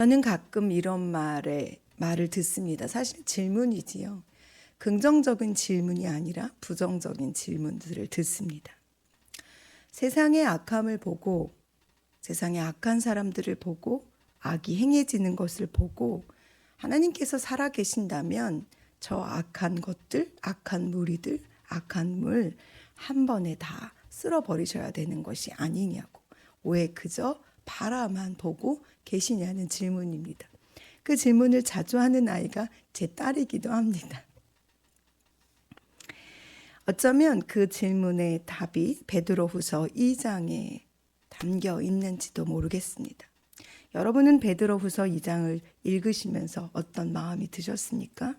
저는 가끔 이런 말을 듣습니다. 사실 질문이지요. 긍정적인 질문이 아니라 부정적인 질문들을 듣습니다. 세상의 악함을 보고, 세상의 악한 사람들을 보고, 악이 행해지는 것을 보고, 하나님께서 살아계신다면 저 악한 것들, 악한 무리들, 악한 물 한 번에 다 쓸어버리셔야 되는 것이 아니냐고, 왜 그저 바라만 보고 계시냐는 질문입니다. 그 질문을 자주 하는 아이가 제 딸이기도 합니다. 어쩌면 그 질문의 답이 베드로후서 2장에 담겨 있는지도 모르겠습니다. 여러분은 베드로후서 2장을 읽으시면서 어떤 마음이 드셨습니까?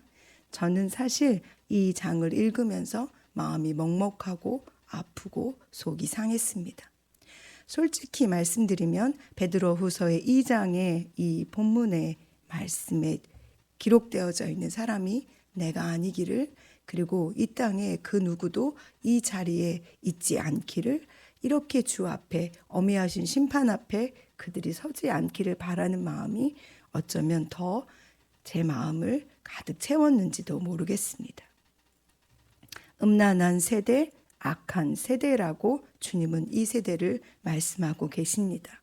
저는 사실 이 장을 읽으면서 마음이 먹먹하고 아프고 속이 상했습니다. 솔직히 말씀드리면 베드로후서의 2장의 이 본문의 말씀에 기록되어져 있는 사람이 내가 아니기를, 그리고 이 땅에 그 누구도 이 자리에 있지 않기를, 이렇게 주 앞에 엄미하신 심판 앞에 그들이 서지 않기를 바라는 마음이 어쩌면 더 제 마음을 가득 채웠는지도 모르겠습니다. 음란한 세대, 악한 세대라고 주님은 이 세대를 말씀하고 계십니다.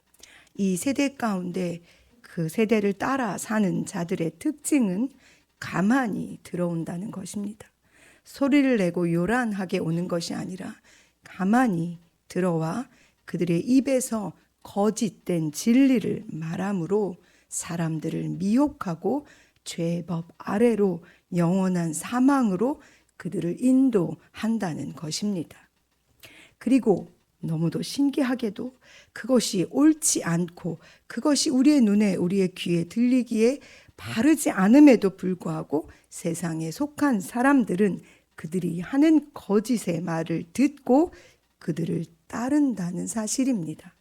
이 세대 가운데 그 세대를 따라 사는 자들의 특징은 가만히 들어온다는 것입니다. 소리를 내고 요란하게 오는 것이 아니라 가만히 들어와 그들의 입에서 거짓된 진리를 말함으로 사람들을 미혹하고 죄법 아래로 영원한 사망으로 그들을 인도한다는 것입니다. 그리고 너무도 신기하게도 그것이 옳지 않고 그것이 우리의 눈에 우리의 귀에 들리기에 바르지 않음에도 불구하고 세상에 속한 사람들은 그들이 하는 거짓의 말을 듣고 그들을 따른다는 사실입니다.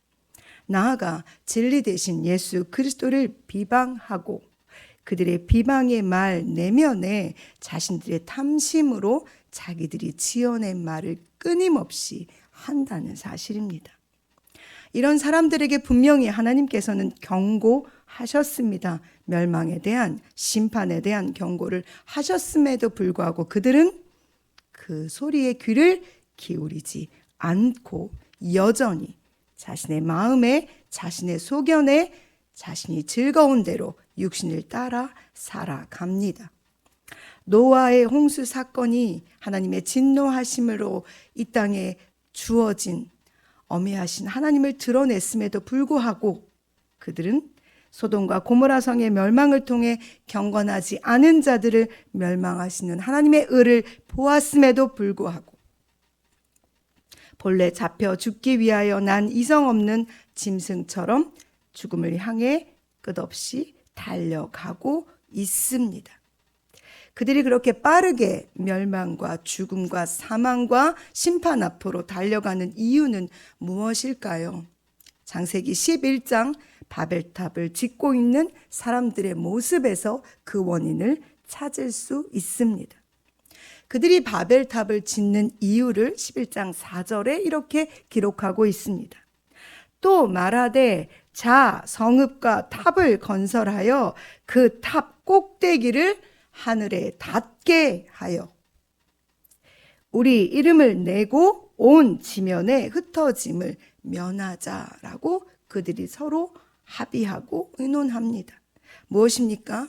나아가 진리 대신 예수 그리스도를 비방하고 그들의 비방의 말 내면에 자신들의 탐심으로 자기들이 지어낸 말을 끊임없이 한다는 사실입니다. 이런 사람들에게 분명히 하나님께서는 경고하셨습니다. 멸망에 대한, 심판에 대한 경고를 하셨음에도 불구하고 그들은 그 소리에 귀를 기울이지 않고 여전히 자신의 마음에, 자신의 소견에, 자신이 즐거운 대로 육신을 따라 살아갑니다. 노아의 홍수 사건이 하나님의 진노하심으로 이 땅에 주어진 엄미하신 하나님을 드러냈음에도 불구하고 그들은 소돔과 고모라 성의 멸망을 통해 경건하지 않은 자들을 멸망하시는 하나님의 의를 보았음에도 불구하고 본래 잡혀 죽기 위하여 난 이성 없는 짐승처럼 죽음을 향해 끝없이 달려가고 있습니다. 그들이 그렇게 빠르게 멸망과 죽음과 사망과 심판 앞으로 달려가는 이유는 무엇일까요? 창세기 11장 바벨탑을 짓고 있는 사람들의 모습에서 그 원인을 찾을 수 있습니다. 그들이 바벨탑을 짓는 이유를 11장 4절에 이렇게 기록하고 있습니다. 또 말하되 자 성읍과 탑을 건설하여 그 탑 꼭대기를 하늘에 닿게 하여 우리 이름을 내고 온 지면에 흩어짐을 면하자라고 그들이 서로 합의하고 의논합니다. 무엇입니까?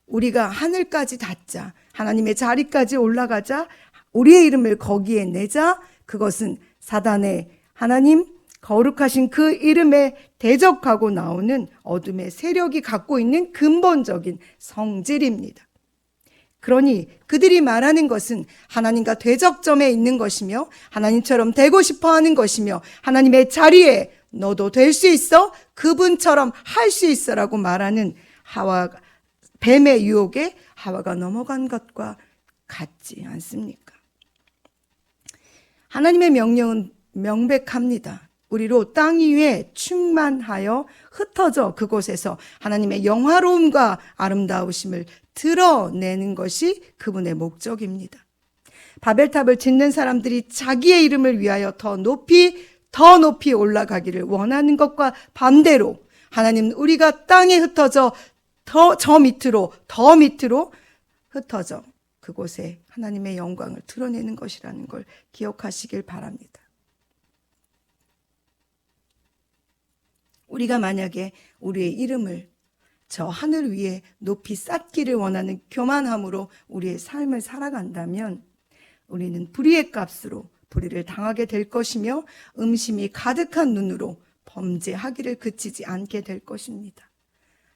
우리가 하늘까지 닿자, 하나님의 자리까지 올라가자, 우리의 이름을 거기에 내자. 그것은 사단의 하나님 거룩하신 그 이름에 대적하고 나오는 어둠의 세력이 갖고 있는 근본적인 성질입니다. 그러니 그들이 말하는 것은 하나님과 대적점에 있는 것이며 하나님처럼 되고 싶어 하는 것이며 하나님의 자리에 너도 될 수 있어, 그분처럼 할 수 있어라고 말하는 뱀의 유혹에 하와가 넘어간 것과 같지 않습니까? 하나님의 명령은 명백합니다. 우리로 땅 위에 충만하여 흩어져 그곳에서 하나님의 영화로움과 아름다우심을 드러내는 것이 그분의 목적입니다. 바벨탑을 짓는 사람들이 자기의 이름을 위하여 더 높이 올라가기를 원하는 것과 반대로 하나님은 우리가 땅에 흩어져 더 밑으로 흩어져 그곳에 하나님의 영광을 드러내는 것이라는 걸 기억하시길 바랍니다. 우리가 만약에 우리의 이름을 저 하늘 위에 높이 쌓기를 원하는 교만함으로 우리의 삶을 살아간다면 우리는 불의의 값으로 불의를 당하게 될 것이며 음심이 가득한 눈으로 범죄하기를 그치지 않게 될 것입니다.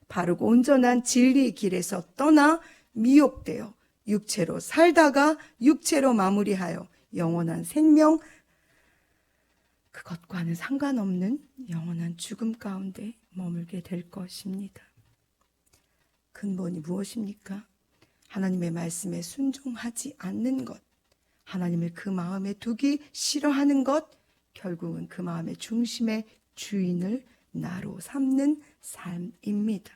바르고 온전한 진리의 길에서 떠나 미혹되어 육체로 살다가 육체로 마무리하여 영원한 생명, 그것과는 상관없는 영원한 죽음 가운데 머물게 될 것입니다. 근본이 무엇입니까? 하나님의 말씀에 순종하지 않는 것, 하나님을 그 마음에 두기 싫어하는 것, 결국은 그 마음의 중심의 주인을 나로 삼는 삶입니다.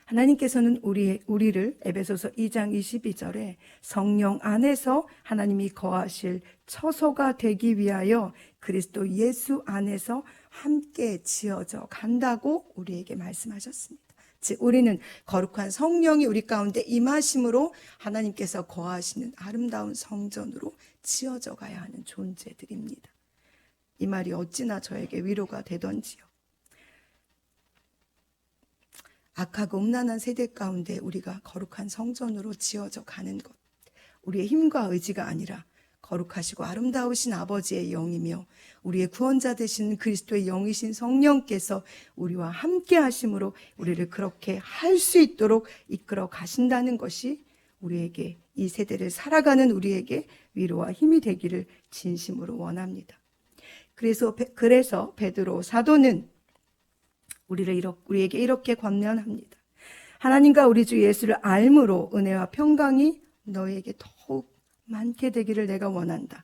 하나님께서는 우리를 에베소서 2장 22절에 성령 안에서 하나님이 거하실 처소가 되기 위하여 그리스도 예수 안에서 함께 지어져 간다고 우리에게 말씀하셨습니다. 즉 우리는 거룩한 성령이 우리 가운데 임하심으로 하나님께서 거하시는 아름다운 성전으로 지어져 가야 하는 존재들입니다. 이 말이 어찌나 저에게 위로가 되던지요. 악하고 음란한 세대 가운데 우리가 거룩한 성전으로 지어져 가는 것, 우리의 힘과 의지가 아니라 거룩하시고 아름다우신 아버지의 영이며 우리의 구원자 되신 그리스도의 영이신 성령께서 우리와 함께 하심으로 우리를 그렇게 할 수 있도록 이끌어 가신다는 것이 우리에게, 이 세대를 살아가는 우리에게 위로와 힘이 되기를 진심으로 원합니다. 그래서 베드로 사도는 우리에게 이렇게 권면합니다. 하나님과 우리 주 예수를 알므로 은혜와 평강이 너희에게 더욱 많게 되기를 내가 원한다.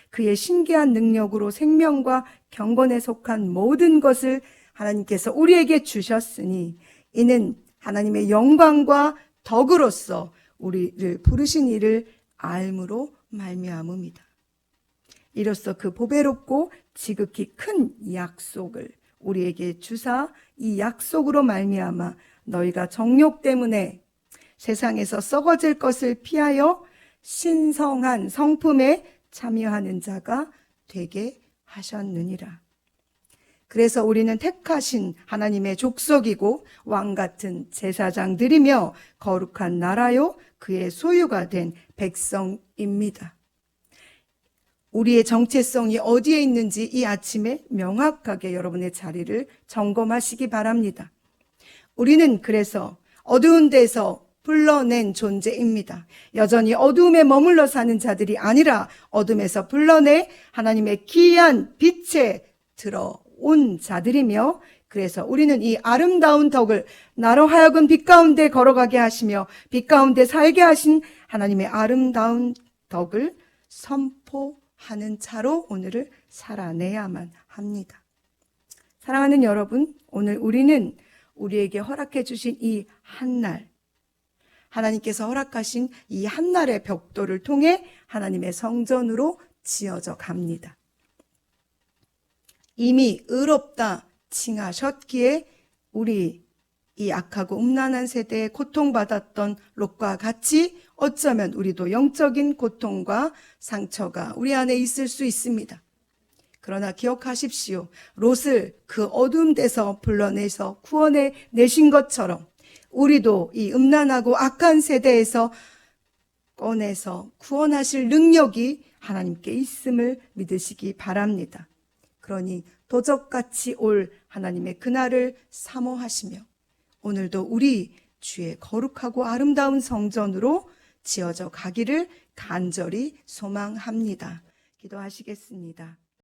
그의 신기한 능력으로 생명과 경건에 속한 모든 것을 하나님께서 우리에게 주셨으니 이는 하나님의 영광과 덕으로서 우리를 부르신 이를 알므로 말미암음이다. 이로써 그 보배롭고 지극히 큰 약속을 우리에게 주사 이 약속으로 말미암아 너희가 정욕 때문에 세상에서 썩어질 것을 피하여 신성한 성품에 참여하는 자가 되게 하셨느니라. 그래서 우리는 택하신 하나님의 족속이고 왕같은 제사장들이며 거룩한 나라요 그의 소유가 된 백성입니다. 우리의 정체성이 어디에 있는지 이 아침에 명확하게 여러분의 자리를 점검하시기 바랍니다. 우리는 그래서 어두운 데서 불러낸 존재입니다. 여전히 어두움에 머물러 사는 자들이 아니라 어둠에서 불러내 하나님의 귀한 빛에 들어온 자들이며, 그래서 우리는 이 아름다운 덕을 나로 하여금 빛 가운데 걸어가게 하시며 빛 가운데 살게 하신 하나님의 아름다운 덕을 선포하는 자로 오늘을 살아내야만 합니다. 사랑하는 여러분, 오늘 우리는 우리에게 허락해 주신 이 한날, 하나님께서 허락하신 이 한날의 벽돌을 통해 하나님의 성전으로 지어져 갑니다. 이미 의롭다 칭하셨기에 우리 이 악하고 음란한 세대에 고통받았던 롯과 같이 어쩌면 우리도 영적인 고통과 상처가 우리 안에 있을 수 있습니다. 그러나 기억하십시오. 롯을 그 어두운 데서 불러내서 구원해 내신 것처럼 우리도 이 음란하고 악한 세대에서 꺼내서 구원하실 능력이 하나님께 있음을 믿으시기 바랍니다. 그러니 도적같이 올 하나님의 그날을 사모하시며 오늘도 우리 주의 거룩하고 아름다운 성전으로 지어져 가기를 간절히 소망합니다. 기도하시겠습니다.